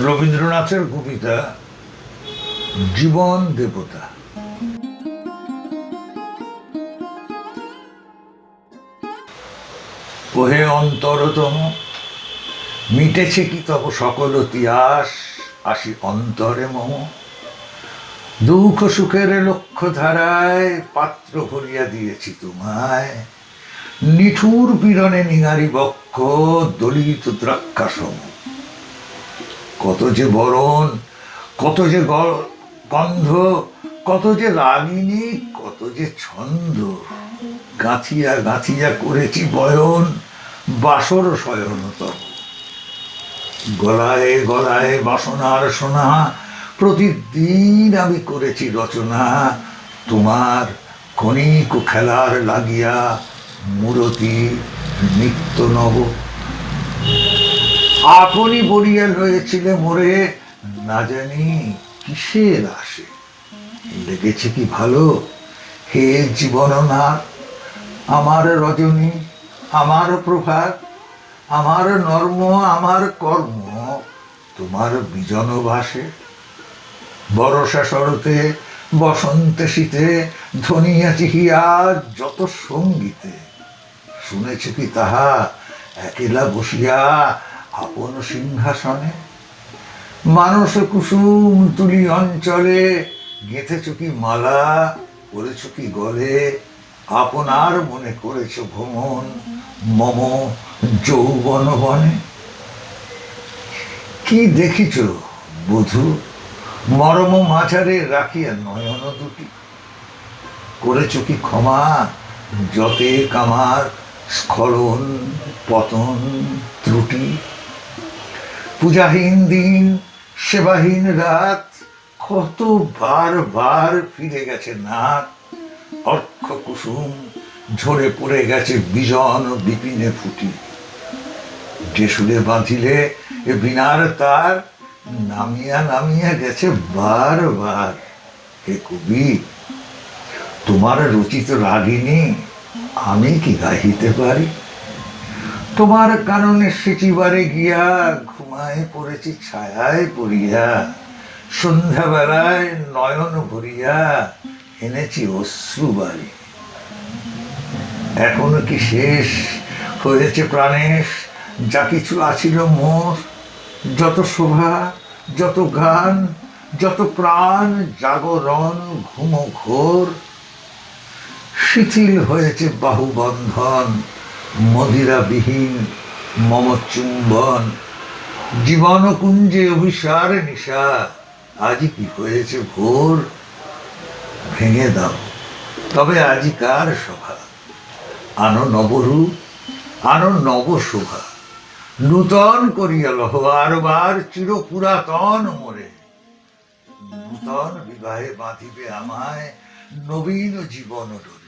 রবীন্দ্রনাথের কবিতা জীবন দেবতা। ওহে অন্তরতম, মিটেছে কি তব সকল তিয়াস, আসি অন্তরে মম। দুঃখ সুখের লক্ষ্য ধারায় পাত্র ভরিয়া দিয়েছি তোমায়, নিঠুর পীড়নে নিগারি বক্ষ দলিত দ্রাক্ষাসম। কত যে বরণ, কত যে গন্ধ, কত যে রাগিনী, কত যে ছন্দ, গাঁথিয়া গাঁথিয়া করেছি বয়ন বাসর শয়নতম। গলায় গলায় বাসনার সোনা, প্রতিদিন আমি করেছি রচনা, তোমার ক্ষণিক খেলার লাগিয়া মূরতি নিত্য নব। আপনি বলিয়া লয়েছিলে মোরে, না জানি কিসের আসে, লেগেছে কি ভালো হে জীবননাথ। আমার রজনী, আমার প্রভাত, আমার নর্ম, আমার কর্ম তোমার বিজন ভাসে। বরষা শরতে, বসন্তে শীতে, ধ্বনিয়া চিহিয়া যত সঙ্গীতে, শুনেছ কি তাহা একেলা বসিয়া আপন সিংহাসনে। মানস কুসুম তুলি অঞ্চলে, গেঁথেছ কি মালা, করেছ কি গলে, আপনার মনে করেছ ভ্রমণ মম যৌবন বনে। কি দেখিছ বধূ, মরম মাঝারে রাখিয়া নয়ন দুটি, করেছ কি ক্ষমা যতে কামার স্খলন পতন ত্রুটি। পূজাহীন দিন, সেবাহীন রাত, কত বার বার ফিরে গেছে নাক। অর্ক কুসুম ঝরে পড়ে গেছে বিজন বিপিনে ফুটি। যে সুরে বাঁধিলে এ বিনার তার, নামিয়া নামিয়া গেছে বার বার। হে কবি, তোমার রচিত রাগিনী আমি কি গাহিতে পারি? তোমার কারণে সিটিবারে গিয়া ঘুমায় পড়েছি ছায়ায় পড়িয়া, সন্ধ্যাবেলায় নয়ন ভরিয়া এনেছি অশ্রু বাড়ি। এখনো কি শেষ হয়েছে প্রাণেশ যা কিছু আছিল মোর? যত শোভা, যত গান, যত প্রাণ জাগরণ ঘুম ঘোর, শিথিল হয়েছে বাহুবন্ধন মদিরাবিহীন মম চুম্বন। জীবন কুঞ্জে অভিসার নিশা, আজি কি হয়েছে ভোর। ভেঙে দাও তবে আজিকার সভা, আনো নবরূপ, আনো নব শোভা। নূতন করিয়া লহ আরবার চির পুরাতন মোরে। নূতন বিবাহে বাঁধিবে আমায় নবীন জীবন ডোরে।